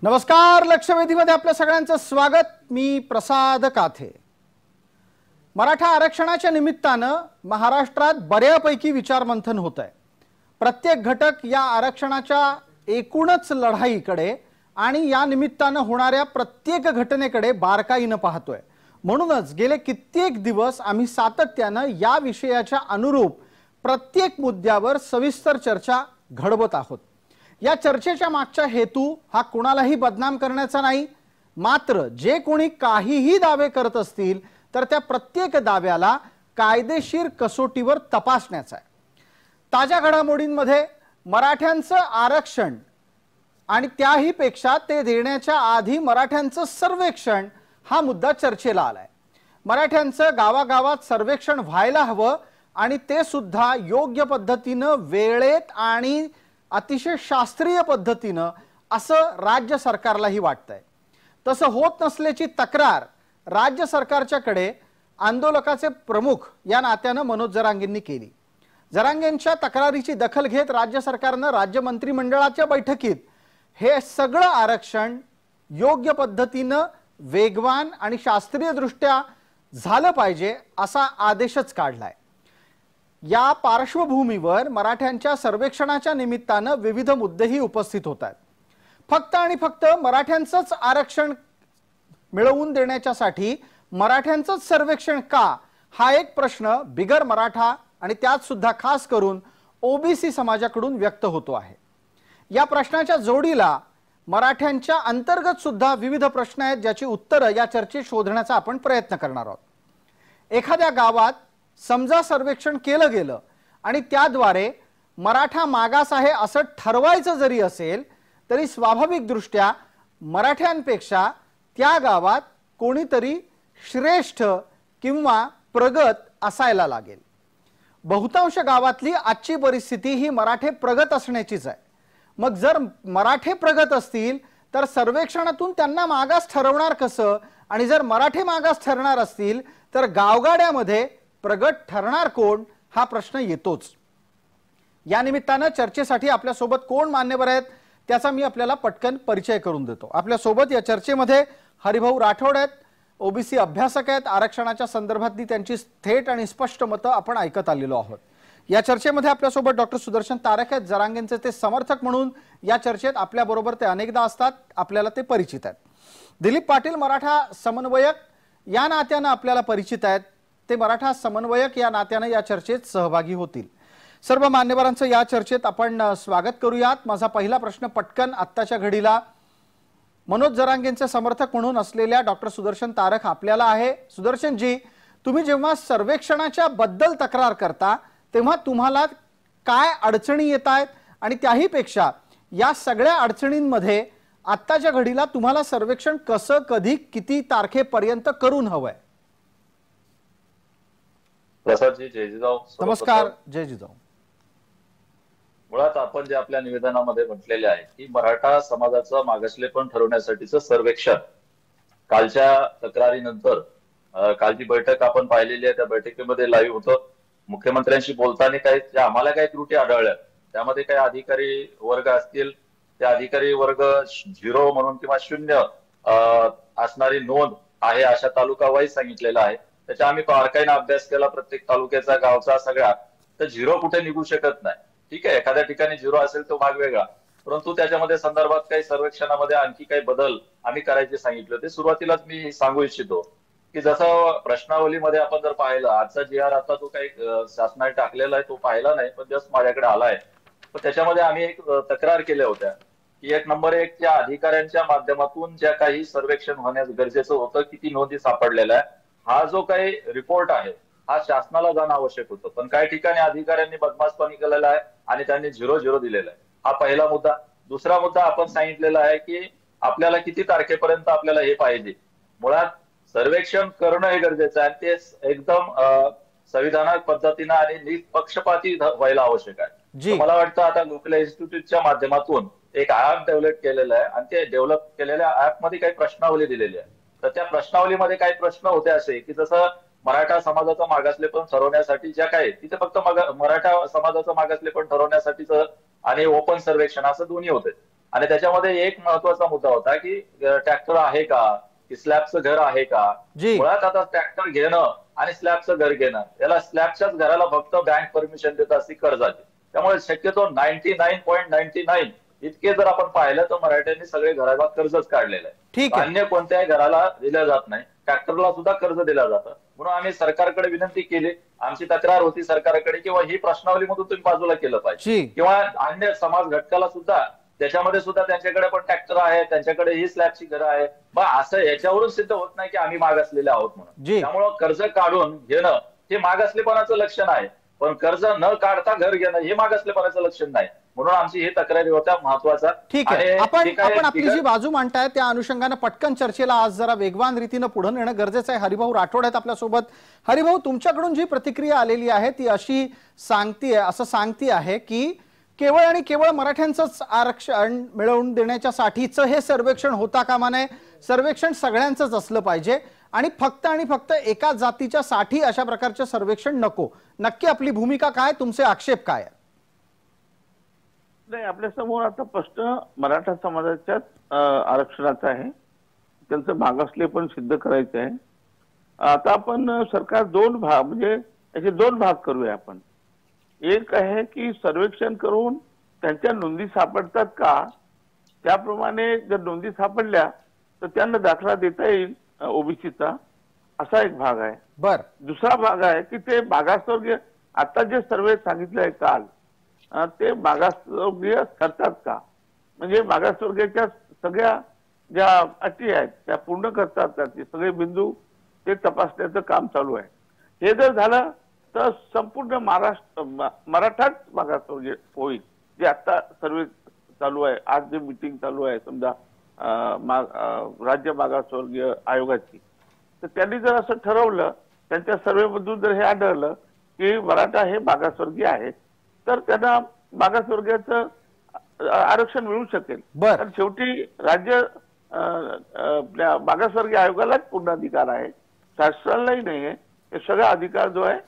नमस्कार, लक्षवेधीमध्ये आपल्या सगळ्यांचं स्वागत। मी प्रसाद काथे। मराठा आरक्षणाच्या निमित्तानं महाराष्ट्रात बऱ्यापैकी विचारमंथन होत आहे। प्रत्येक घटक या आरक्षणाच्या एकूणच लढाईकडे आणि या निमित्तानं होणाऱ्या प्रत्येक घटनेकडे बारकाईने पाहतोय। म्हणूनच गेले कित्येक दिवस आम्ही सातत्यानं या विषयाच्या अनुरूप प्रत्येक मुद्द्यावर सविस्तर चर्चा घडवत आहोत। या चर्चेच्या मागचा हेतू हा कोणालाही बदनाम करण्याचा नाही, मात्र जे कोणी काहीही दावे करत असतील तर त्या प्रत्येक दाव्याला कायदेशीर कसोटीवर तपासण्याचा आहे। ताज्या घडामोडींमध्ये मराठ्यांचं आरक्षण आणि त्याही पेक्षा ते देण्याच्या आधी मराठ्यांचं सर्वेक्षण हा मुद्दा चर्चेला आलाय। मराठ्यांचं गावागावात सर्वेक्षण व्हायला हवं आणि ते सुद्धा योग्य पद्धतीने, वेळेत आणि अतिशय शास्त्रीय पद्धतीने असं राज्य सरकारलाही वाटतंय। तसं होत नसल्याची तक्रार राज्य सरकारच्याकडे आंदोलकाचे प्रमुख या नात्याने मनोज जरांगेंनी केली। जरांगेंच्या तक्रारीची दखल घेत राज्य सरकारने राज्य मंत्रिमंडळाच्या बैठकीत हे सगळं आरक्षण योग्य पद्धतीने, वेगवान आणि शास्त्रीय दृष्ट्या झालं पाहिजे असा आदेशच काढलाय। या पार्श्वभूमीवर मराठ्यांच्या सर्वेक्षणाच्या निमित्ताने विविध मुद्देही उपस्थित होतात। फक्त आणि फक्त मराठ्यांचंच आरक्षण मिळवून देण्याच्यासाठी मराठ्यांचंच सर्वेक्षण का, हा एक प्रश्न बिगर मराठा आणि त्यात सुद्धा खास करून ओबीसी समाजाकडून व्यक्त होतो आहे। या प्रश्नाच्या जोडीला मराठ्यांच्या अंतर्गत सुद्धा विविध प्रश्न आहेत, ज्याची उत्तरे या चर्चेत शोधण्याचा आपण प्रयत्न करणार आहोत। एखाद्या गावात समजा सर्वेक्षण केलं गेलं आणि त्याद्वारे मराठा मागास आहे असं ठरवायचं जरी असेल तरी स्वाभाविक दृष्ट्या मराठ्यांपेक्षा त्या गावात कोणीतरी श्रेष्ठ किंवा प्रगत असायला लागेल। बहुतांश गावातली आजची परिस्थिती ही मराठे प्रगत असण्याचीच आहे। मग जर मराठे प्रगत असतील तर सर्वेक्षणातून त्यांना मागास ठरवणार कसं, आणि जर मराठे मागास ठरणार असतील तर गावगाड्यामध्ये प्रगत ठरणार कोण, हा प्रश्न येतोच। या निमित्तानं चर्चेसाठी आपल्या सोबत कोण मान्यवर आहेत त्याचा मी आपल्याला पटकन परिचय करून देतो। आपल्या सोबत या चर्चेमध्ये हरिभाऊ राठोड आहेत, ओबीसी अभ्यासक आहेत। आरक्षणाच्या संदर्भातली त्यांची थेट आणि स्पष्ट मतं आपण ऐकत आलेलो आहोत। या चर्चेमध्ये आपल्या सोबत डॉक्टर सुदर्शन तारक आहेत, जरांगेंचे ते समर्थक म्हणून या चर्चेत आपल्या बरोबर ते अनेकदा असतात, आपल्याला ते परिचित आहेत। दिलीप पाटील मराठा समन्वयक या नात्याने आपल्याला परिचित आहेत, ते मराठा समन्वयक या नात्याने या चर्चेत सहभागी होतील। सर्व मान्यवरांचं या चर्चेत आपण स्वागत करूयात। माझा पहिला प्रश्न पटकन आत्ताच्या घडीला मनोज जरांगेंचे समर्थक म्हणून असलेल्या डॉक्टर सुदर्शन तारक आपल्याला आहे। सुदर्शन जी, तुम्ही जेव्हा सर्वेक्षणाच्या बद्दल तक्रार करता तेव्हा तुम्हाला काय अडचणी येत आहेत आणि त्याही पेक्षा या सगळ्या अडचणींमध्ये आत्ताच्या घडीला तुम्हाला सर्वेक्षण कसं, कधी, किती तारखेपर्यंत करून हवंय? प्रसादजी, जय जिजाऊ। नमस्कार, जय जिजाऊ। मुळात आपण जे आपल्या निवेदनामध्ये म्हटलेले आहे की मराठा समाजाचं मागासलेपण ठरवण्यासाठीचं सर्वेक्षण कालच्या तक्रारीनंतर, कालची बैठक आपण पाहिलेली आहे, त्या बैठकीमध्ये लाईव्ह होतं। मुख्यमंत्र्यांशी बोलताना काही आम्हाला काही त्रुटी आढळल्या, त्यामध्ये काही अधिकारी वर्ग असतील, त्या अधिकारी वर्ग 0 म्हणून किंवा 0 असणारी नोंद आहे अशा तालुका वाईज सांगितलेला आहे। त्याचा आम्ही बारकाईने अभ्यास केला, प्रत्येक तालुक्याचा, गावचा, सगळा। तर 0 कुठे निघू शकत नाही। ठीक आहे, एखाद्या ठिकाणी 0 असेल तो भाग वेगळा, परंतु त्याच्यामध्ये संदर्भात काही सर्वेक्षणामध्ये आणखी काही बदल आम्ही करायचे सांगितले होते। सुरुवातीलाच मी सांगू इच्छितो की जसं प्रश्नावलीमध्ये आपण जर पाहिलं, आजचा GR आता तो काही शासनाने टाकलेला आहे तो पाहिला नाही, पण जस्ट माझ्याकडे आलाय। पण त्याच्यामध्ये आम्ही एक तक्रार केल्या होत्या की 1 नंबर 1 च्या अधिकाऱ्यांच्या माध्यमातून ज्या काही सर्वेक्षण होण्यास गरजेचं होतं, किती नोंदी सापडलेल्या आहे, हा जो काही रिपोर्ट आहे हा शासनाला जाणं आवश्यक होतं, पण काही ठिकाणी अधिकाऱ्यांनी बदमाशपणी केलेला आहे आणि त्यांनी 0 दिलेला आहे। हा पहिला मुद्दा। दुसरा मुद्दा आपण सांगितलेला आहे की आपल्याला किती तारखेपर्यंत आपल्याला हे पाहिजे। मुळात सर्वेक्षण करणं हे गरजेचं आहे, ते एकदम संविधानिक पद्धतीने आणि निष्पक्षपाती व्हायला आवश्यक आहे। मला वाटतं आता लोकल इन्स्टिट्यूटच्या माध्यमातून एक ऍप डेव्हलप केलेलं आहे आणि ते डेव्हलप केलेल्या ऍपमध्ये काही प्रश्नावली दिलेली आहे। तर त्या प्रश्नावलीमध्ये काही प्रश्न होते असे की जसं मराठा समाजाचं मागासलेपण ठरवण्यासाठी ज्या काही, तिथे फक्त मराठा समाजाचं मागासलेपण ठरवण्यासाठीचं आणि ओपन सर्वेक्षण असं दोन्ही होते। आणि त्याच्यामध्ये एक महत्वाचा मुद्दा होता की ट्रॅक्टर आहे का, की स्लॅबचं घर आहे का. जी मुळात आता ट्रॅक्टर घेणं आणि स्लॅबचं घर घेणं, याला स्लॅबच्याच घराला फक्त बँक परमिशन देत असते कर्जाची. त्यामुळे शक्यतो 99.99 इतके जर आपण पाहिलं तर मराठ्यांनी सगळे घराला कर्जच काढलेलं आहे. ठीक आहे. अन्य कोणत्याही घराला दिलं जात नाही, ट्रॅक्टरला सुद्धा कर्ज दिलं जातं. म्हणून आम्ही सरकारकडे विनंती केली, आमची तक्रार होती सरकारकडे किंवा ही प्रश्नावलीमधून तुम्ही बाजूला केलं पाहिजे, किंवा अन्य समाज घटकाला सुद्धा त्याच्यामध्ये सुद्धा त्यांच्याकडे पण ट्रॅक्टर आहे, त्यांच्याकडे ही स्लॅबची घरं आहे. मग असं याच्यावरून सिद्ध होत नाही की आम्ही मागासलेले आहोत म्हणून. त्यामुळं कर्ज काढून घेणं हे मागासलेपणाचं लक्षण आहे, पण कर्ज न काढता घर घेणं हे मागासलेपणाचं लक्षण नाही. म्हणून आमची ही तक्रारी होत्या महत्वाचा. ठीक आहे, आपण आपली जी बाजू मांडताय त्या अनुषंगाने पटकन चर्चेला आज जरा वेगवान रीतीने पुढे नेणं गरजेचं आहे. हरिभाऊ राठोड आहेत आपल्यासोबत. हरिभाऊ, तुमच्याकडून जी प्रतिक्रिया आलेली आहे ती अशी सांगती आहे की केवळ आणि केवळ मराठ्यांचंच आरक्षण मिळवून देण्याच्यासाठीचं हे सर्वेक्षण होता कामा नये. सर्वेक्षण सगळ्यांचंच असलं पाहिजे आणि फक्त एका जातीच्या साठी अशा प्रकारचं सर्वेक्षण नको. नक्की आपली भूमिका काय, तुमचे आक्षेप काय? नाही, आपल्या समोर आता प्रश्न मराठा समाजाच्याच आरक्षणाचा आहे, त्यांचं मागासले पण सिद्ध करायचं आहे. आता आपण सरकार म्हणजे याचे दोन भाग करूया आपण. एक आहे की सर्वेक्षण करून त्यांच्या नोंदी सापडतात का, त्याप्रमाणे जर नोंदी सापडल्या तर त्यांना दाखला देता येईल ओबीसीचा, असा एक भाग आहे. बर. दुसरा भाग आहे की ते मागासवर्गीय, आता जे सर्वे सांगितलं आहे काल, ते मागासवर्गीय ठरतात का, म्हणजे मागासवर्गीयच्या सगळ्या ज्या अटी आहेत त्या पूर्ण करतात का, ते सगळे बिंदू ते तपासण्याचं काम चालू आहे. हे जर झालं तर संपूर्ण महाराष्ट्र मराठाच मागासवर्गीय होईल. जे आता सर्वे चालू आहे, आज जे मीटिंग चालू आहे समजा राज्य मागासवर्गीय आयोगाची, तर त्यांनी जर असं ठरवलं, त्यांच्या सर्वेमधून जर हे आढळलं की मराठा हे मागासवर्गीय आहेत, तर त्यांना मागासवर्गीयाचं आरक्षण मिळू शकेल. कारण शेवटी राज्य आपल्या मागासवर्गीय आयोगालाच पूर्ण अधिकार आहे, शासनालाही नाहीये. हे सगळा अधिकार जो आहे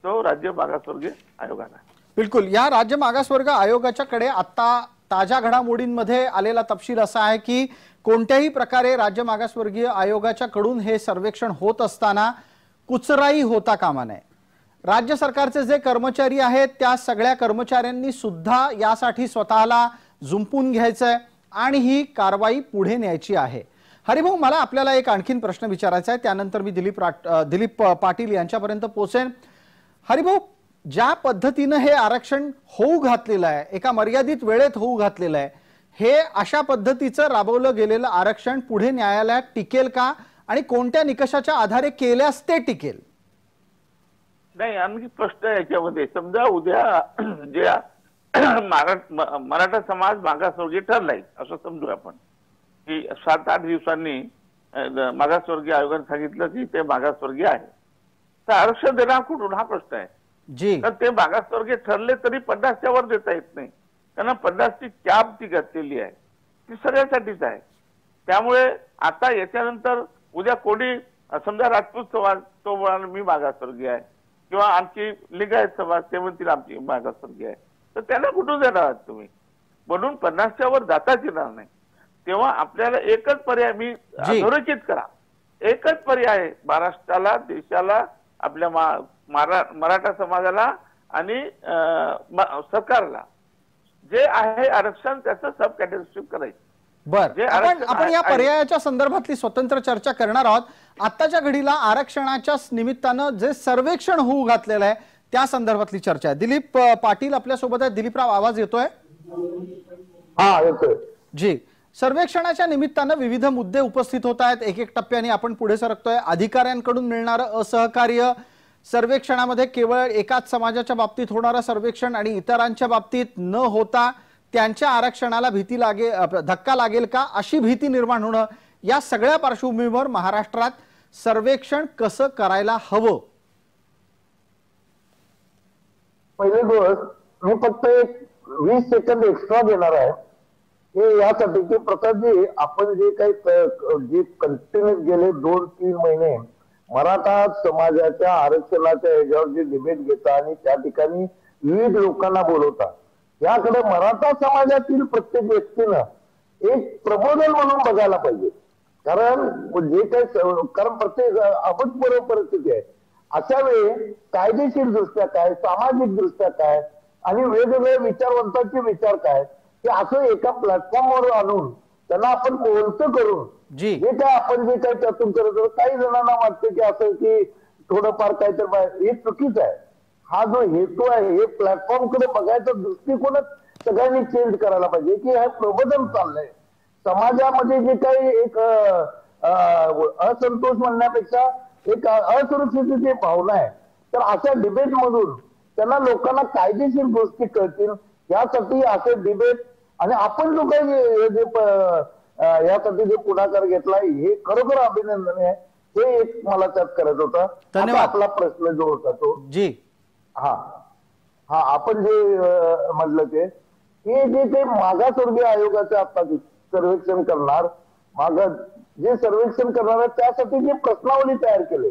तो राज्य मागासवर्गीय आयोगाला. बिलकुल. या राज्य मागासवर्ग आयोगाच्याकडे आता ताज्या घडामोडींमध्ये आलेला तपशील असा आहे की कोणत्याही प्रकारे राज्य मागासवर्गीय आयोगाच्याकडून हे सर्वेक्षण होत असताना कुचराई होता कामा नये. राज्य सरकारचे जे कर्मचारी आहेत त्या सगळ्या कर्मचाऱ्यांनी सुद्धा यासाठी स्वतःला जुंपून घ्यायचंय आणि ही कारवाई पुढे न्यायची आहे. हरिभाऊ, मला आपल्याला एक आणखीन प्रश्न विचारायचा आहे, त्यानंतर मी दिलीप पाटील यांच्यापर्यंत पोहोचेन. हरिभाऊ, ज्या पद्धतीने हे आरक्षण होऊ घातलेलं आहे, एका मर्यादित वेळेत होऊ घातलेलं आहे, हे अशा पद्धतीचं राबवलं गेलेलं आरक्षण पुढे न्यायालयात टिकेल का आणि कोणत्या निकषाच्या आधारे केल्यास ते टिकेल? नाही, आणखी प्रश्न याच्यामध्ये समजा उद्या जे मराठा समाज मागासवर्गीय ठरलाय असं समजू आपण की 7-8 दिवसांनी मागासवर्गीय आयोगाने सांगितलं की ते मागासवर्गीय आहे, तर आरक्षण देणार कुठून हा प्रश्न आहे. तर ते मागासवर्गीय ठरले तरी 50च्या वर देता येत नाही, कारण 50ची कॅप ती घातलेली आहे, ती सगळ्यासाठीच आहे. त्यामुळे आता याच्यानंतर उद्या कोणी समजा राजपूत समाज तो म्हणाल मी मागासवर्गीय आहे, किंवा आमची लिंगायत समाज ते म्हणतील आमची मागासवर्गीय आहे, तर त्याला कुठून देणार आहात तुम्ही. म्हणून 50च्या वर जाताच येणार नाही. तेव्हा आपल्याला एकच पर्याय, मी अधोरेखित करा, एकच पर्याय आहे महाराष्ट्राला, देशाला, आपल्या मराठा समाजाला आणि सरकारला, जे आहे आरक्षण त्याचं सब कॅटेगरी करायचं. बर, आपण या पर्यायाच्या संदर्भातली स्वतंत्र चर्चा करणार आहोत. आताच्या घडीला आरक्षणाच्या निमित्तानं जे सर्वेक्षण होऊ घातलेलं आहे त्या संदर्भातली चर्चा आहे. दिलीप पाटील आपल्या सोबत आहे. दिलीपराव, आवाज येतोय? हा, येतोय जी. सर्वेक्षणाच्या निमित्तानं विविध मुद्दे उपस्थित होत आहेत. एक टप्प्याने आपण पुढे सरकतोय. अधिकाऱ्यांकडून मिळणारं असहकार्य, सर्वेक्षणामध्ये केवळ एकाच समाजाच्या बाबतीत होणारं सर्वेक्षण आणि इतरांच्या बाबतीत न होता त्यांच्या आरक्षणाला धक्का लागेल का अशी भीती निर्माण होणं, या सगळ्या पार्श्वभूमीवर महाराष्ट्रात सर्वेक्षण कसं करायला हवं? पहिली गोष्ट मी फक्त एक 20 सेकंद एक्स्ट्रा देणार आहे हे यासाठी की प्रसादजी, आपण जे काही कंटिन्यूस गेले 2-3 महिने मराठा समाजाच्या आरक्षणाच्या याच्यावर जे डिबेट घेता आणि त्या ठिकाणी विविध लोकांना बोलवता, याकडे मराठा समाजातील प्रत्येक व्यक्तीनं एक प्रबोधन म्हणून बघायला पाहिजे. कारण जे काही कारण प्रत्येक अभूतपूर्व परिस्थिती आहे. अशा वेळी कायदेशीर दृष्ट्या काय, सामाजिक दृष्ट्या काय आणि वेगवेगळ्या विचारवंतांचे विचार काय, हे असं एका प्लॅटफॉर्मवर आणून त्यांना आपण बोलतं करून जे काय आपण जे काही त्यातून करत होतो, काही जणांना वाटतं की असं की थोडंफार काहीतरी हे चुकीचं आहे. हा जो हेतू आहे हे प्लॅटफॉर्म कडे बघायचा दृष्टिकोनच सगळ्यांनी चेंज करायला पाहिजे की हे प्रबोधन चाललंय. समाजामध्ये जे काही एक असंतोष म्हणण्यापेक्षा एक असुरक्षिततेची भावना आहे, तर अशा डिबेट मधून त्यांना लोकांना कायदेशीर गोष्टी कळतील यासाठी असे डिबेट आणि आपण जो काही यासाठी जे पुढाकार घेतलाय हे खरोखर अभिनंदनीय आहे. हे एक मला त्यात करायचं होतं. धन्यवाद. आपला प्रश्न जो होता तो जी हा हा आपण जे म्हटलं ते हे जे काही मागासवर्गीय आयोगाचे आता सर्वेक्षण करणार जे सर्वेक्षण करणार आहे त्यासाठी जे प्रश्नावली तयार केले.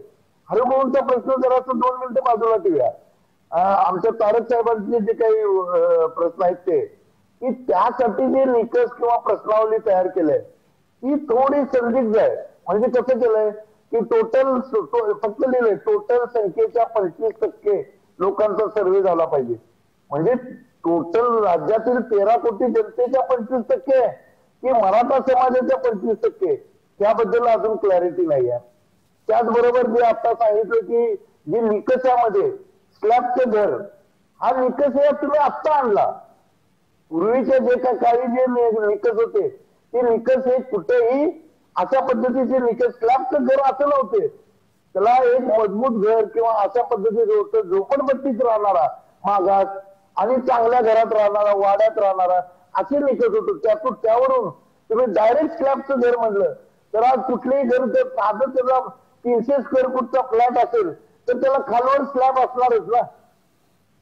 हरिभाऊंचा प्रश्न जरा 2 मिनिटं बाजूला ठेवूया. आमच्या तारक साहेबांचे जे काही प्रश्न आहेत ते की त्यासाठी जे निकष किंवा प्रश्नावली तयार केले ती थोडी संदिग्ध आहे. म्हणजे कसं केलंय की टोटल फक्त लिहिलंय टोटल संख्येच्या 25% लोकांचा सर्व्हे झाला पाहिजे. म्हणजे टोटल राज्यातील 13 कोटी जनतेच्या 25% की मराठा समाजाच्या 25% त्याबद्दल अजून क्लॅरिटी नाही आहे. त्याचबरोबर जे आता सांगितलं की जे निकषामध्ये स्लॅबचं घर हा निकष हे तुम्ही आत्ता आणला. पूर्वीचे जे काही जे निकष होते ते निकष हे कुठेही अशा पद्धतीचे निकष स्लॅबचं घर असं नव्हते. त्याला एक मजबूत घर किंवा अशा पद्धतीचं होतं झोपडपट्टीत राहणारा मागास आणि चांगल्या घरात राहणारा वाड्यात राहणारा असे निकष होतो. त्यावरून तुम्ही डायरेक्ट स्लॅबचं घर म्हणलं तर आज कुठलेही घर जर साधं त्याला 300 स्क्वेअर फूटचा फ्लॅट असेल तर त्याला खालवर स्लॅब असणारच ना.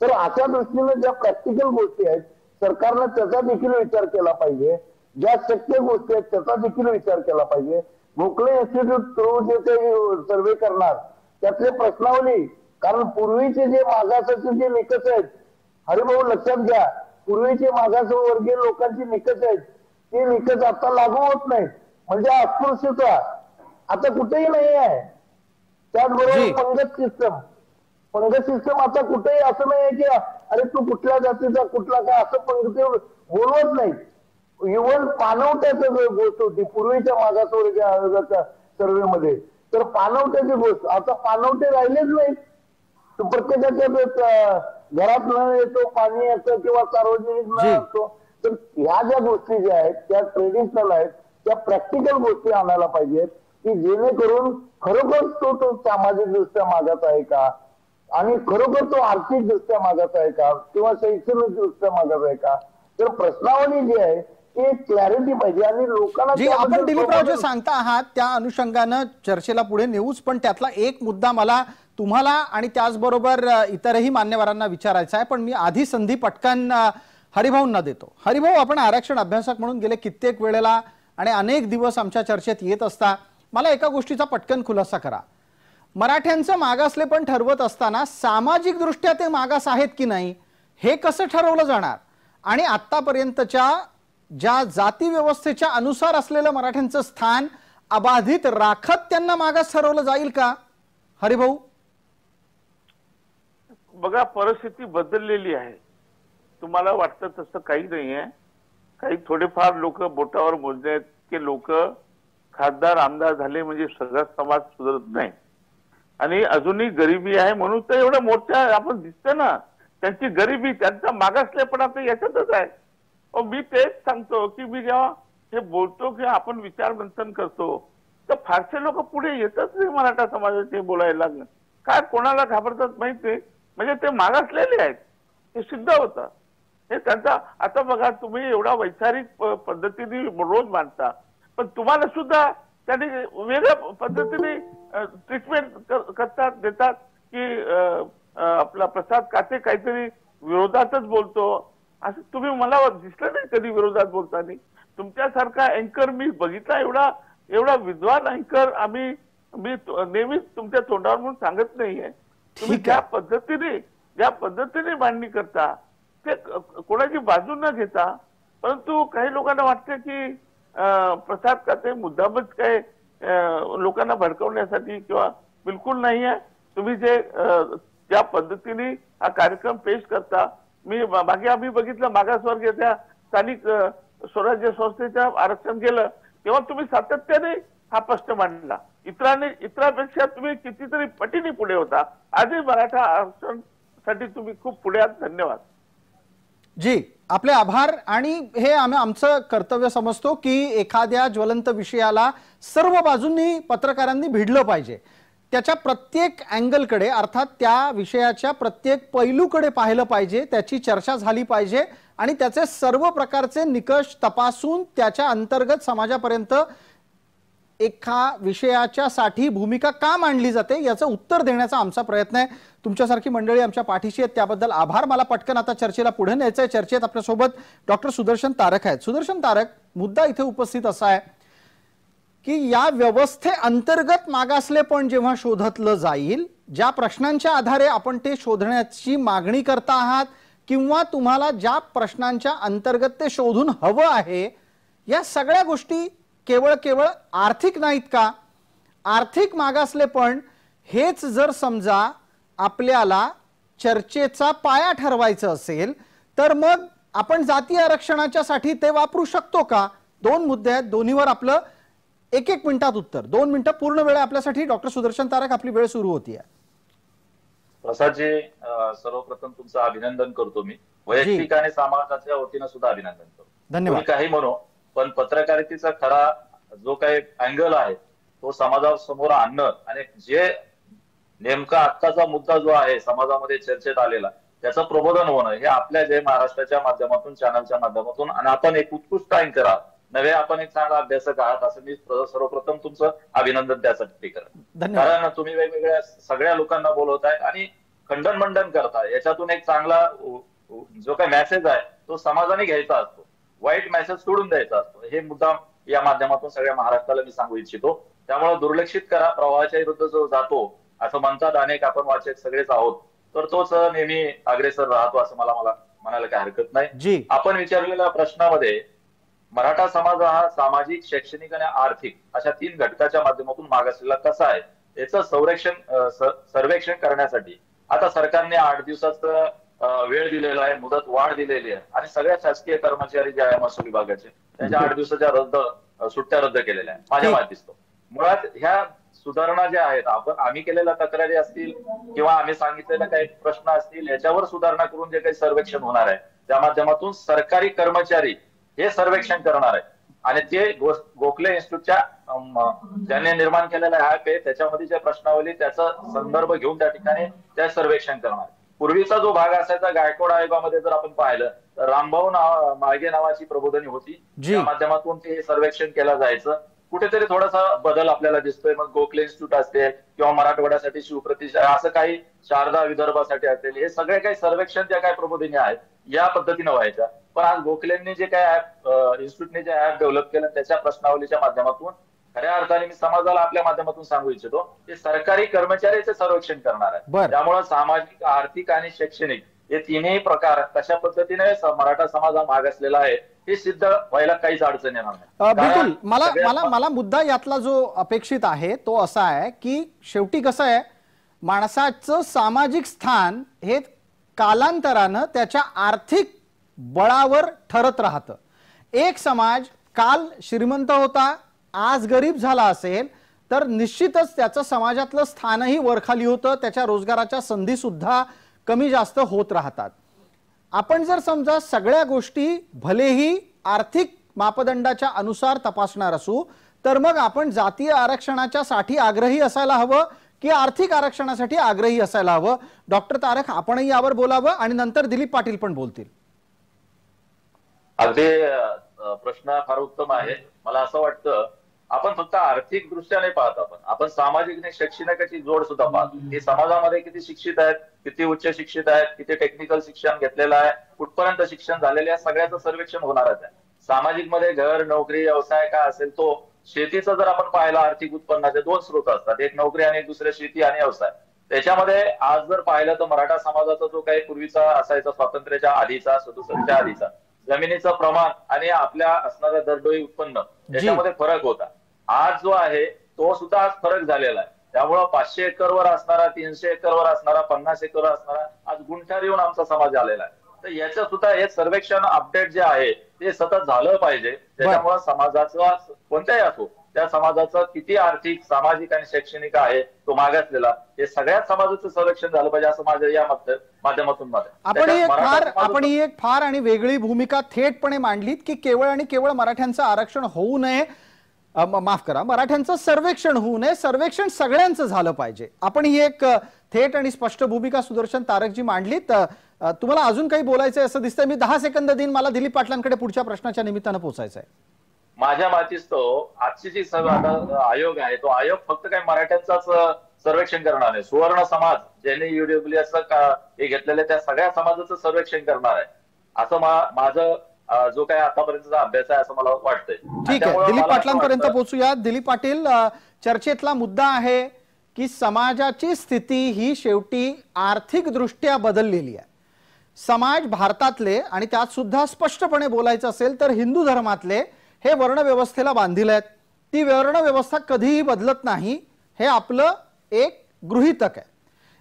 तर अशा दृष्टीने ज्या प्रॅक्टिकल गोष्टी आहेत सरकारनं त्याचा देखील विचार केला पाहिजे. ज्या शक्य गोष्टी आहेत त्याचा देखील विचार केला पाहिजे. गोखले इन्स्टिट्यूट थ्रू जे काही सर्वे करणार त्यातले प्रश्नावली कारण पूर्वीचे जे मागासाचे जे निकष आहेत हरिभाऊ लक्षात घ्या पूर्वीचे मागासवर्गीय लोकांचे निकष आहेत ते निकष आता लागू होत नाहीत. म्हणजे अस्पृश्यता आता कुठेही नाही आहे. त्याचबरोबर पंगत सिस्टम आता कुठेही असं नाही आहे की अरे तू कुठल्या जातीचा कुठला काय असं पंगती बोलवत नाही. इव्हन पाणवट्याचं गोष्ट होती पूर्वीच्या मागासवर्गीय आयोगाच्या सर्व्हे मध्ये तर पाणवट्याची गोष्ट आता पाणवटे राहिलेच नाही. प्रत्येकाच्या घरात न येतो पाणी येतं किंवा सार्वजनिक न असतो. तर ह्या ज्या गोष्टी ज्या आहेत त्या ट्रेडिशनल आहेत त्या प्रॅक्टिकल गोष्टी आणायला पाहिजेत की जेणेकरून खरोखर तो सामाजिक दृष्ट्या मागास आहे का आणि खरोखर तो आर्थिक दृष्ट्या मागास आहे का किंवा शैक्षणिक दृष्ट्या मागास आहे का. तर प्रश्नावली जी आहे ती क्लॅरिटी पाहिजे आणि लोकांना जी आपण दिलीपराव जे सांगता आहात त्या अनुषंगानं चर्चेला पुढे नेऊच पण त्यातला एक मुद्दा मला तुम्हाला आणि त्याचबरोबर इतरही मान्यवरांना विचारायचा आहे. पण मी आधी संधी पटकन हरिभाऊंना देतो. हरिभाऊ आपण आरक्षण अभ्यासक म्हणून गेले कित्येक वेळेला आणि अनेक दिवस आमच्या चर्चेत येत असता. मला एका गोष्टीचा पटकन खुलासा करा. मराठ्यांचं मागासले पण ठरवत असताना सामाजिक दृष्ट्या ते मागास आहेत की नाही हे कसं ठरवलं जाणार आणि आतापर्यंतच्या ज्या जाती व्यवस्थेच्या अनुसार असलेलं मराठ्यांचं स्थान अबाधित राखत त्यांना मागास ठरवलं जाईल का हरिभाऊ? बघा परिस्थिती बदललेली आहे. तुम्हाला वाटतं तसं काही नाहीये. काही थोडेफार लोक बोटावर मोजण्याइतके लोक खासदार आमदार झाले म्हणजे सगळा समाज सुधारत नाही आणि अजूनही गरिबी आहे म्हणून तर एवढा मोर्चा आपण दिसतो ना. त्यांची गरिबी त्यांचा मागासलेपणा तर याच्यातच आहे. मी तेच सांगतो की मी जेव्हा हे बोलतो की आपण विचार मंथन करतो तर फारसे लोक पुढे येतच नाही मराठा समाजाचे बोलायला. काय कोणाला घाबरतात माहित नाही. म्हणजे ते मागासलेले आहेत हे सिद्ध होतं. हे त्यांचा आता बघा तुम्ही एवढा वैचारिक पद्धतीने रोज मांडता पण तुम्हाला सुद्धा त्यांनी वेगळ्या पद्धतीने ट्रीटमेंट करतात देतात की आपला प्रसाद काते काहीतरी विरोधातच बोलतो असं तुम्ही मला दिसलं नाही कधी विरोधात बोलताना. तुमच्यासारखा अँकर मी बघितला एवढा विद्वान अँकर मी नेहमीच तुमच्या तोंडावर म्हणून सांगत नाहीये. तुम्ही ज्या पद्धतीने मांडणी करता ते कोणाची बाजू न घेता परंतु काही लोकांना वाटतं की प्रसाद काते मुद्दामच काय लोकांना भडकवण्यासाठी किंवा बिलकुल नाही आहे. तुम्ही जे ज्या पद्धतीने हा कार्यक्रम पेश करता, मागे आम्ही बघितलं मागासवर्गीय स्थानिक स्वराज्य संस्थेचं आरक्षण केलं तेव्हा तुम्ही सातत्याने हा प्रश्न मांडला. इतरांपेक्षा तुम्ही कितीतरी पटीने पुढे होता. आजही मराठा आरक्षणासाठी तुम्ही खूप पुढे आहात. धन्यवाद. जी, आपले आभार. आणि हे आमचं कर्तव्य समजतो की एखाद्या ज्वलंत विषयाला सर्व बाजूंनी पत्रकारांनी भिडलं पाहिजे. त्याच्या प्रत्येक अँगलकडे अर्थात त्या विषयाच्या प्रत्येक पैलूकडे पाहिलं पाहिजे, त्याची चर्चा झाली पाहिजे आणि त्याचे सर्व प्रकारचे निकष तपासून त्याच्या अंतर्गत समाजापर्यंत एका विषयाच्या साठी भूमिका का मांडली जाते याचं उत्तर देण्याचा आमचा प्रयत्न आहे. तुमच्यासारखी मंडळी आमच्या पाठीशी आहेत त्याबद्दल आभार. मला पटकन आता चर्चेला पुढे न्यायचं आहे. चर्चेत आपल्यासोबत डॉक्टर सुदर्शन तारक आहेत. सुदर्शन तारक, मुद्दा इथे उपस्थित असा आहे की या व्यवस्थे अंतर्गत मागासलेपण जेव्हा शोधतलं जाईल, ज्या प्रश्नांच्या आधारे आपण ते शोधण्याची मागणी करता आहात किंवा तुम्हाला ज्या प्रश्नांच्या अंतर्गत ते शोधून हवं आहे, या सगळ्या गोष्टी केवळ आर्थिक नाहीत का? आर्थिक मागासलेपण हेच जर समजा आपल्याला चर्चेचा पाया ठरवायचं असेल तर मग आपण जातीय आरक्षणाच्या साठी ते वापरू शकतो का? दोन मुद्दे आहेत, दोन्हीवर आपलं एक मिनिटात उत्तर. 2 मिनिटं पूर्ण वेळ आपल्यासाठी. डॉक्टर सुदर्शन तारक, आपली वेळ सुरू होतीये. प्रसादजी, सर्वप्रथम तुमचं अभिनंदन करतो. मी वैयक्तिक आणि समाजाच्या वतीनं सुद्धा अभिनंदन करतो. धन्यवाद. काही म्हणू, पण पत्रकारितेचा खरा जो काही अँगल आहे तो समाजासमोर आणणं आणि जे नेमका आत्ताचा मुद्दा जो आहे समाजामध्ये चर्चेत आलेला त्याचं प्रबोधन होणं, हे आपल्या जय महाराष्ट्राच्या माध्यमातून, चॅनलच्या माध्यमातून, आणि आपण एक उत्कृष्ट अँकर आहात, नव्हे आपण एक चांगला अभ्यासक आहात, असं मी सर्वप्रथम तुमचं अभिनंदन त्यासाठी करत. कारण तुम्ही वेगवेगळ्या सगळ्या लोकांना बोलवताय आणि खंडन मंडन करताय. याच्यातून एक चांगला जो काही मेसेज आहे तो समाजाने घ्यायचा असतो, वाईट मेसेज सोडून द्यायचा असतो. हे मुद्दा या माध्यमातून सगळ्या महाराष्ट्राला मी सांगू इच्छितो. त्यामुळे दुर्लक्षित करा, प्रवाहाच्या विरुद्ध जो जातो असं म्हणतात अनेक, आपण वाचक सगळेच आहोत, तर तोच नेहमी अग्रेसर राहतो असं मला म्हणायला काही हरकत नाही. आपण विचारलेल्या प्रश्नामध्ये मराठा समाज हा सामाजिक, शैक्षणिक आणि आर्थिक अशा 3 घटकाच्या माध्यमातून मागासलेला कसा आहे याचं सर्वेक्षण करण्यासाठी आता सरकारने 8 दिवसाचा वेळ दिलेला आहे, मुदत वाढ दिलेली आहे आणि सगळ्या शासकीय कर्मचारी जे आहे महसूल विभागाचे त्यांच्या 8 दिवसाच्या सुट्ट्या रद्द केलेल्या आहेत माझ्या माहितीस्तव. मुळात ह्या सुधारणा ज्या आहेत, आम्ही केलेल्या तक्रारी असतील किंवा आम्ही सांगितलेले काही प्रश्न असतील, याच्यावर सुधारणा करून जे काही सर्वेक्षण होणार आहे त्या माध्यमातून सरकारी कर्मचारी हे सर्वेक्षण करणार आहे आणि ते गोखले इन्स्टिट्यूटच्या ज्यांनी निर्माण केलेला ऍप आहे त्याच्यामध्ये जे प्रश्नावली त्याचा संदर्भ घेऊन त्या ठिकाणी त्या सर्वेक्षण करणार. पूर्वीचा जो भाग असायचा गायकवाड आयोगामध्ये जर आपण पाहिलं तर रामभाऊ माळगे नावाची प्रबोधनी होती, त्या माध्यमातून ते सर्वेक्षण केलं जायचं. कुठेतरी थोडासा बदल आपल्याला दिसतोय. मग गोखले इन्स्टिट्यूट असेल किंवा मराठवाड्यासाठी शिवप्रतिष्ठा, असं काही शारदा विदर्भासाठी असेल, हे सगळे काही सर्वेक्षण ज्या काही प्रबोधिनी आहेत या पद्धतीने व्हायच्या. पण आज गोखलेंनी जे काही इन्स्टिट्यूटने जे ऍप डेव्हलप केलं त्याच्या प्रश्नावलीच्या माध्यमातून खऱ्या अर्थाने मी समाजाला आपल्या माध्यमातून सांगू इच्छितो की सरकारी कर्मचाऱ्याचे सर्वेक्षण करणार आहे. त्यामुळे सामाजिक, आर्थिक आणि शैक्षणिक हे तिन्ही प्रकार कशा पद्धतीने मराठा समाज हा मागासलेला आहे हे सिद्ध व्हायला काहीच अडचण येणार नाही. बिलकुल. मला मुद्दा यातला जो अपेक्षित आहे तो असा आहे की शेवटी कसं आहे, माणसाचं सामाजिक स्थान हे कालांतरानं त्याच्या आर्थिक बळावर ठरत राहतं. एक समाज काल श्रीमंत होता, आज गरीब झाला असेल तर निश्चितच त्याचं समाजातलं स्थानही वरखाली होतं, त्याच्या रोजगाराच्या संधी सुद्धा कमी जास्त होत राहतात. आपण जर समजा सगळ्या गोष्टी भलेही आर्थिक मापदंडाच्या अनुसार तपासणार असू तर मग आपण जातीय आरक्षणाच्या साठी आग्रही असायला हवं की आर्थिक आरक्षणासाठी आग्रही असायला हवं? डॉक्टर तारक, आपणही यावर बोलावं आणि नंतर दिलीप पाटील पण बोलतील. अगदी प्रश्न फार उत्तम आहे. मला असं वाटतं आपण फक्त आर्थिक दृष्ट्या नाही पाहत, आपण सामाजिक आणि शैक्षणिकाची जोड सुद्धा पाहतो की समाजामध्ये किती शिक्षित आहेत, किती उच्च शिक्षित आहेत, किती टेक्निकल शिक्षण घेतलेलं आहे, कुठपर्यंत शिक्षण झालेलं आहे, सगळ्याचं सर्वेक्षण होणारच आहे. सामाजिक मध्ये घर, नोकरी, व्यवसाय काय असेल तो. शेतीचं जर आपण पाहिलं, आर्थिक उत्पन्नाचे 2 स्रोत असतात, एक नोकरी आणि दुसरे शेती आणि व्यवसाय. त्याच्यामध्ये आज जर पाहिलं तर मराठा समाजाचा जो काही पूर्वीचा असायचा स्वातंत्र्याच्या आधीचा, 67च्या आधीचा जमिनीचं प्रमाण आणि आपल्या असणाऱ्या दरडोई उत्पन्न याच्यामध्ये फरक होता. आज जो आहे तो सुद्धा आज फरक झालेला आहे. त्यामुळं 500 एकरवर असणारा, 300 एकरवर असणारा, 50 एकरवर असणारा आज गुंठार येऊन आमचा समाज आलेला आहे. तर याचं सुद्धा हे सर्वेक्षण अपडेट जे आहे ते सतत झालं पाहिजे. त्याच्यामुळे समाजाचा कोणत्याही असो त्या समाजाचं किती आर्थिक, सामाजिक आणि शैक्षणिक आहे तो मागासलेला, हे सगळ्याच समाजाचं सर्वेक्षण झालं पाहिजे असं माझं या माध्यमातून मत आहे. आपण ही एक फार आणि वेगळी भूमिका थेटपणे मांडलीत की केवळ आणि केवळ मराठ्यांचं आरक्षण होऊ नये, माफ करा, मराठ्यांचं सर्वेक्षण होऊ नये, सर्वेक्षण सगळ्यांचं झालं पाहिजे. आपण ही एक थेट आणि स्पष्ट भूमिका सुदर्शन तारकजी मांडलीत. तुम्हाला अजून काही बोलायचंय असं दिसतंय? मी 10 सेकंद देईन, मला दिलीप पाटलांकडे पुढच्या प्रश्नाच्या निमित्तानं पोहोचायचंय. माझ्या मातीच तो आजची जी आयोग आहे तो आयोग फक्त काही मराठ्यांचाच सर्वेक्षण करणार आहे. सुवर्ण समाज ज्यांनी ईडब्ल्यूएस हे घेतलेले त्या सगळ्या समाजाचं सर्वेक्षण करणार आहे असं माझं जो काही आतापर्यंतचा अभ्यास आहे असं मला वाटतंय. ठीक आहे, दिलीप पाटलांपर्यंत पोहोचूया. दिलीप पाटील, चर्चेतला मुद्दा आहे की समाजाची स्थिती ही शेवटी आर्थिक दृष्ट्या बदललेली आहे. समाज भारतातले आणि त्यात सुद्धा स्पष्टपणे बोलायचं असेल तर हिंदू धर्मातले हे वर्णव्यवस्थेला बांधील आहेत. ती वर्णव्यवस्था कधीही बदलत नाही, हे आपलं एक गृहीतक आहे.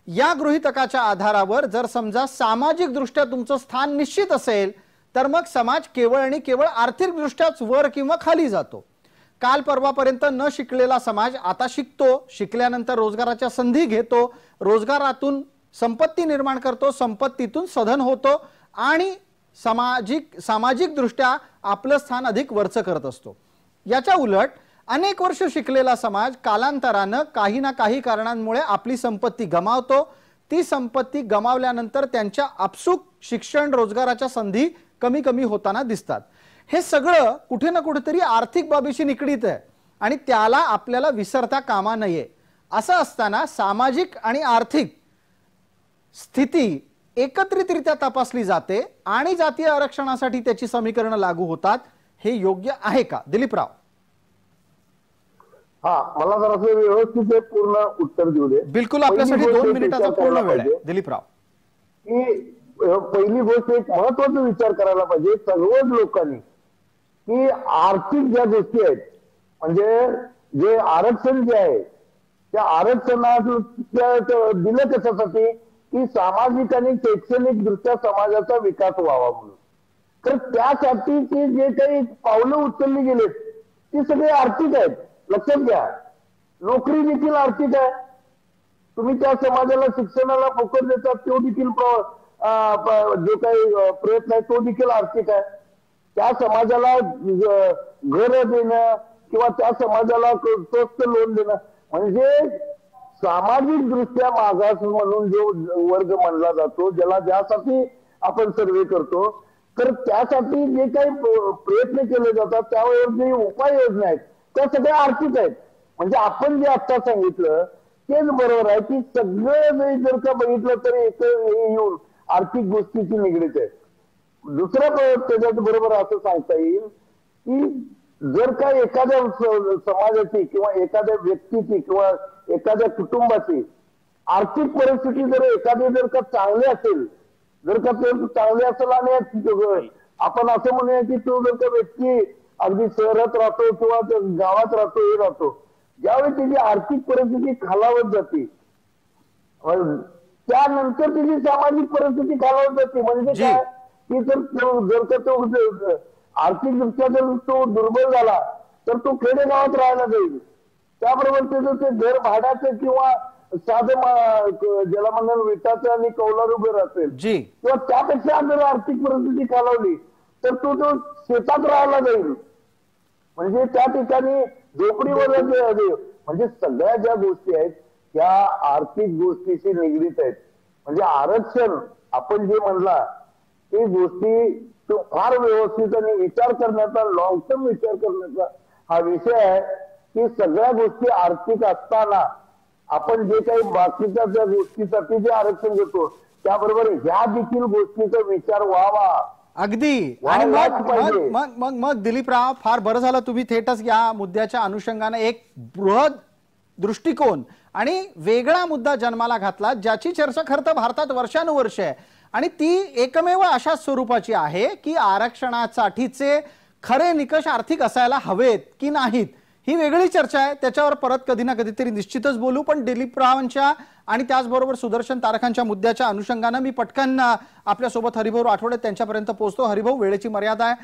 या गृहीतकाच्या आधारावर जर समजा सामाजिक दृष्ट्या तुमचं स्थान निश्चित असेल तर मग समाज केवळ आणि केवळ आर्थिक दृष्ट्याच वर किंवा खाली जातो. काल परवापर्यंत न शिकलेला समाज आता शिकतो, शिकल्यानंतर रोजगाराच्या संधी घेतो, रोजगारातून संपत्ती निर्माण करतो, संपत्तीतून सधन होतो आणि सामाजिक दृष्ट्या आपलं स्थान अधिक वरचं करत असतो. याच्या उलट अनेक वर्ष शिकलेला समाज कालांतरानं काही ना काही कारणांमुळे आपली संपत्ती गमावतो. ती संपत्ती गमावल्यानंतर त्यांच्या आपसूक शिक्षण, रोजगाराच्या संधी कमी कमी होताना दिसतात. हे सगळं कुठे ना कुठेतरी आर्थिक बाबीशी निगडीत आहे आणि त्याला आपल्याला विसरता कामा नये. असं असताना सामाजिक आणि आर्थिक स्थिती एकत्रितरित्या तपासली जाते आणि जातीय आरक्षणासाठी त्याची समीकरणं लागू होतात. हे योग्य आहे का दिलीपराव? मला जरा व्यवस्थित पूर्ण उत्तर देऊ दे. बिलकुल, आपल्यासाठी 2 मिनिटाचा पूर्ण वेळ आहे दिलीपराव. की पहिली गोष्ट एक महत्वाचा विचार करायला पाहिजे सर्वच लोकांनी की आर्थिक ज्या गोष्टी आहेत म्हणजे जे आरक्षण जे आहे त्या आरक्षणात दिलं कशासाठी की सामाजिक आणि शैक्षणिक दृष्ट्या समाजाचा विकास व्हावा म्हणून. तर त्यासाठी ते जे काही पावलं उचलली गेलेत ती सगळे आर्थिक आहेत. लक्षात घ्या, नोकरी देखील आर्थिक आहे. तुम्ही त्या समाजाला शिक्षणाला फोकस देतात तो देखील जो काही प्रयत्न आहे तो देखील आर्थिक आहे. त्या समाजाला घर देणं किंवा त्या समाजाला स्वस्त लोन देणं म्हणजे सामाजिक दृष्ट्या मागास म्हणून जो वर्ग मानला जातो, ज्याला ज्यासाठी आपण सर्वे करतो, तर त्यासाठी जे काही प्रयत्न केले जातात त्यावर जे उपाययोजना आहेत त्या सगळ्या आर्थिक आहेत. म्हणजे आपण जे आता सांगितलं तेच बरोबर आहे की सगळं जर का बघितलं तर एक येऊन आर्थिक गोष्टीची निगडीत आहे. दुसरं त्याच्यात बरोबर असं सांगता येईल की जर का एखाद्या समाजाची किंवा एखाद्या व्यक्तीची किंवा एखाद्या कुटुंबाची आर्थिक परिस्थिती जर का चांगली असेल, जर का ते चांगले असेल आणि आपण असं म्हणूया की तो जर का व्यक्ती अगदी शहरात राहतो किंवा गावात राहतो हे राहतो, ज्यावेळी त्याची आर्थिक परिस्थिती खालावत जाते त्यानंतर त्याची सामाजिक परिस्थिती खालावत जाते. म्हणजे काय की जर का तो आर्थिक दृष्ट्या जर तो दुर्बल झाला तर तो खेडेगावात राहायला जाईल. त्याबरोबर त्याचं ते घर भाड्याचं किंवा साधं ज्याला म्हणून विटाचं आणि कौलारू घर असेल किंवा त्यापेक्षा जर आर्थिक परिस्थिती खालावली तर तो शेतात राहायला जाईल. म्हणजे त्या ठिकाणी झोपडीवर म्हणजे सगळ्या ज्या गोष्टी आहेत त्या आर्थिक गोष्टीशी निगडीत आहेत. म्हणजे आरक्षण आपण जे म्हणला ते गोष्टी तो फार व्यवस्थित आणि विचार करण्याचा, लॉंग टर्म विचार करण्याचा हा विषय आहे की सगळ्या गोष्टी आर्थिक असताना आपण जे काही बाकीच्या ज्या गोष्टीसाठी जे आरक्षण घेतो त्याबरोबर ह्या देखील गोष्टीचा विचार व्हावा. अगदी. आणि मग दिलीपराव, फार बरं झालं तुम्ही थेटच या मुद्द्याच्या अनुषंगाने एक बृहद दृष्टिकोन आणि वेगळा मुद्दा जन्माला घातला, ज्याची चर्चा खरं तर भारतात वर्षानुवर्षे आहे आणि ती एकमेव अशा स्वरूपाची आहे की आरक्षणासाठीचे खरे निकष आर्थिक असायला हवेत की नाहीत, ही वेगळी चर्चा आहे. त्याच्यावर परत कधी ना कधीतरी निश्चितच बोलू. पण दिलीपरावांच्या आणि त्याचबरोबर सुदर्शन तारखांच्या मुद्द्याच्या अनुषंगाने मी पटकन आपल्यासोबत हरिभाऊ राठोड त्यांच्यापर्यंत पोहोचतो. हरिभाऊ, वेळेची मर्यादा आहे,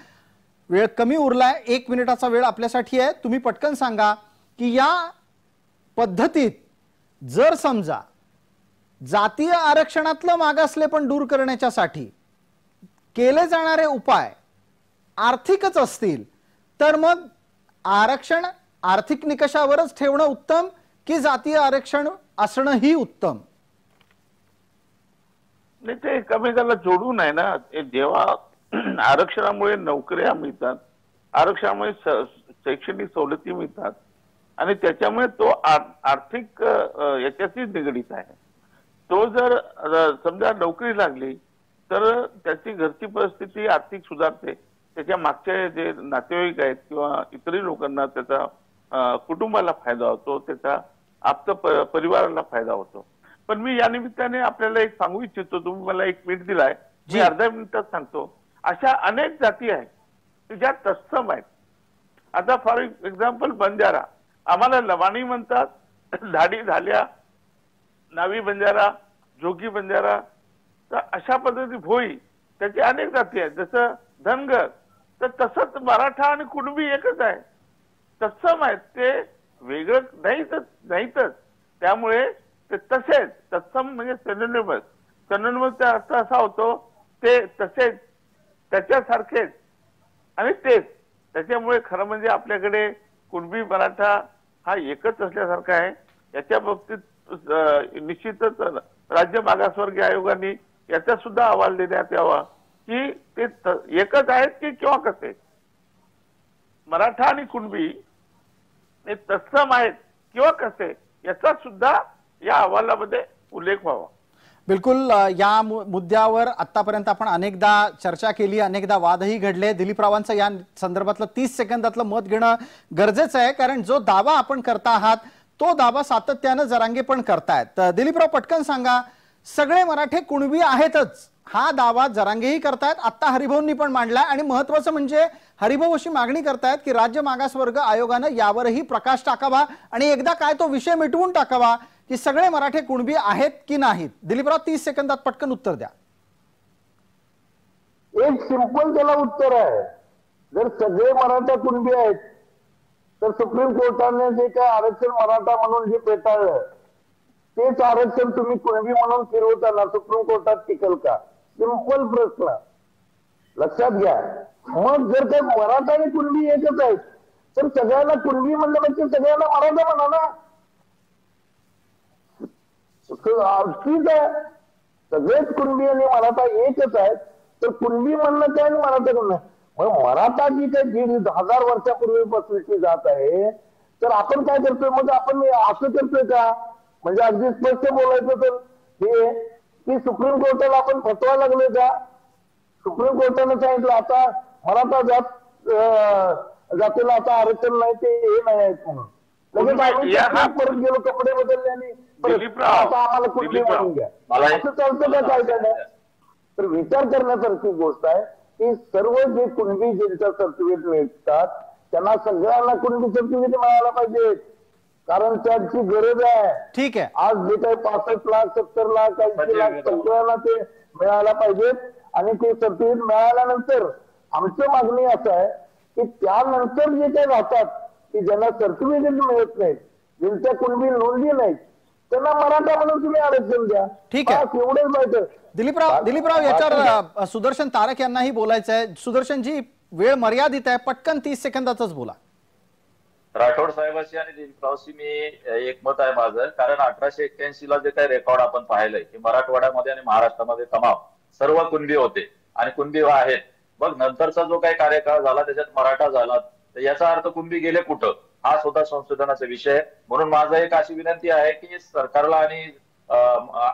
वेळ कमी उरलाय, 1 मिनिटाचा वेळ आपल्यासाठी आहे. तुम्ही पटकन सांगा की या पद्धतीत जर समजा जातीय आरक्षणातलं मागासलेपण दूर करण्यासाठी केले जाणारे उपाय आर्थिकच असतील तर मग आरक्षण आर्थिक निकषावरच ठेवणं उत्तम की जातीय आरक्षण असणंही उत्तम? नाही, ते एकमेकाला जोडून आहे ना. जेव्हा आरक्षणामुळे नोकऱ्या मिळतात, आरक्षणामुळे शैक्षणिक सवलती मिळतात आणि त्याच्यामुळे तो आर्थिक याच्याशी निगडीत आहे. तो जर समजा नोकरी लागली तर त्याची घरची परिस्थिती आर्थिक सुधारते, त्याच्या मागचे जे नातेवाईक आहेत किंवा इतरही लोकांना त्याचा कुटुंबाला फायदा होतो, त्याचा आप्त परिवाराला फायदा होतो. पण मी या निमित्ताने आपल्याला एक सांगू इच्छितो, तुम्ही मला 1 मिनिट दिलाय, मी अर्ध्या मिनिटात सांगतो. अशा अनेक जाती आहेत की ज्या तत्सम आहेत. आता फॉर एक्झाम्पल बंजारा, आम्हाला लवाणी म्हणतात, धाडी झाल्या, नावी बंजारा, जोगी बंजारा, तर अशा पद्धती भोई, त्याची अनेक जाती आहेत. जसं धनगर, तर तसंच मराठा आणि कुणबी एकच आहे, तत्सम आहेत, ते वेगळं नाहीतच. त्यामुळे ते तसेच तत्सम म्हणजे सिनोनिमसचा अर्थ असा होतो ते तसेच, त्याच्यासारखेच आणि तेच. त्याच्यामुळे खरं म्हणजे आपल्याकडे कुणबी मराठा हा एकच असल्यासारखा आहे. याच्या बाबतीत निश्चितच राज्य मागासवर्गीय आयोगाने याचा सुद्धा अहवाल देण्यात यावा की ते एकच आहेत की किंवा कसे. मराठा आणि कुणबी हे तत्सम आहेत किंवा कसे, याचा सुद्धा या अहवालामध्ये उल्लेख व्हावा. बिलकुल. या मुद्द्यावर आतापर्यंत आपण अनेकदा चर्चा केली, अनेकदा वादही घडले. दिलीपरावांचं या संदर्भातलं 30 सेकंदातलं मत घेणं गरजेचं आहे, कारण जो दावा आपण करता आहात तो दावा सातत्यानं जरांगे पण करतायत. दिलीपराव, पटकन सांगा, सगळे मराठे कुणबी आहेतच हा दावा जरांगेही करतायत, आता हरिभाऊंनी पण मांडलाय आणि महत्वाचं म्हणजे हरिभाऊ अशी मागणी करतायत की राज्य मागासवर्ग आयोगानं यावरही प्रकाश टाकावा आणि एकदा काय तो विषय मिटवून टाकावा की सगळे मराठे कुणबी आहेत की नाहीत. दिलीपराव, 30 सेकंदात पटकन उत्तर द्या. एक सिंपल त्याला उत्तर आहे. जर सगळे मराठा कुणबी आहेत तर सुप्रीम कोर्टाने जे काय आरक्षण मराठा म्हणून जे पेटाळलं तेच आरक्षण तुम्ही कुणबी म्हणून फिरवताना सुप्रीम कोर्टात टिकल का? सिंपल प्रश्न, लक्षात घ्या. मग जर काही मराठा आणि कुणबी एकच आहेत तर सगळ्यांना कुणबी म्हणल्यापेक्षा सगळ्यांना मराठा म्हणा ना. ठीक आहे, सगळेच कुणबी आणि मराठा एकच आहेत तर कुणबी म्हणणं काय आणि मराठा म्हणणं. मग मराठा जी काही 1000 वर्षापूर्वीपासूनची जात आहे तर आपण काय करतोय, मग आपण असं करतोय का? म्हणजे अगदी स्पष्ट बोलायचं तर हे की सुप्रीम कोर्टाला आपण फतवा लागलोय का? सुप्रीम कोर्टाने सांगितलं आता मराठा जातीला आता आरक्षण नाही, ते हे नाही आहेत म्हणून लगेच परत गेलो, कपडे बदलले आणि आता आम्हाला कुठली म्हणून घ्या, असं चालतं का? काय करणार? तर विचार करण्यासारखी गोष्ट आहे की सर्व जे कुणबी ज्यांच्या सर्टिफिकेट मिळतात त्यांना सगळ्यांना कुणबी सर्टिफिकेट मिळायला पाहिजे, कारण त्यांची गरज आहे. ठीक आहे. आज जे काही 65 लाख 70 लाख 80 लाख सगळ्यांना ते मिळायला पाहिजेत आणि ते सर्टिफिकेट मिळाल्यानंतर आमची मागणी असं आहे की त्यानंतर जे काही राहतात की ज्यांना सर्टिफिकेट मिळत नाहीत, ज्यांच्या कुणबी नोंदणी नाहीत, त्यांना मराठा म्हणून तुम्ही आरक्षण द्या. ठीक आहे, एवढंच माहिती. दिलीपराव याच्यावर सुदर्शन तारक यांनाही बोलायचं आहे. सुदर्शनजी, वेळ मर्यादित आहे, पटकन 30 सेकंदातच बोला. राठोड साहेबांशी आणि दिलीपरावशी मी एकमत आहे माझं, कारण 1881 ला जे काही रेकॉर्ड आपण पाहिलंय की मराठवाड्यामध्ये आणि महाराष्ट्रामध्ये तमाम सर्व कुणबी होते आणि कुणबी आहेत. मग नंतरचा जो काही कार्यकाळ झाला त्याच्यात मराठा झाला, तर याचा अर्थ कुणबी गेले कुठं, हा सुद्धा संशोधनाचा विषय आहे. म्हणून माझा एक अशी विनंती आहे की सरकारला आणि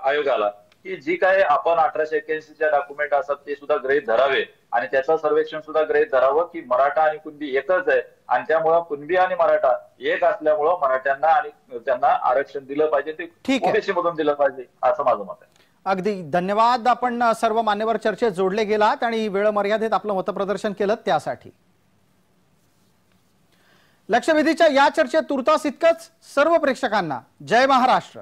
आयोगाला की जी काय आपण 1881च्या डॉक्युमेंट असतात ते सुद्धा गृहीत धरावे आणि त्याचं सर्वेक्षण सुद्धा गृहीत धरावं की मराठा आणि कुणबी एकच आहे आणि त्यामुळं कुणबी आणि मराठा एक असल्यामुळं मराठ्यांना आणि त्यांना आरक्षण दिलं पाहिजे, ते ओबीसी मधून दिलं पाहिजे असं माझं मत आहे. अगदी धन्यवाद. आपण सर्व मान्यवर चर्चेत जोडले गेलात आणि वेळ मर्यादेत आपलं मतप्रदर्शन केलं त्यासाठी. लक्षवेधीच्या या चर्चेत तुर्तास इतकंच. सर्व प्रेक्षकांना जय महाराष्ट्र.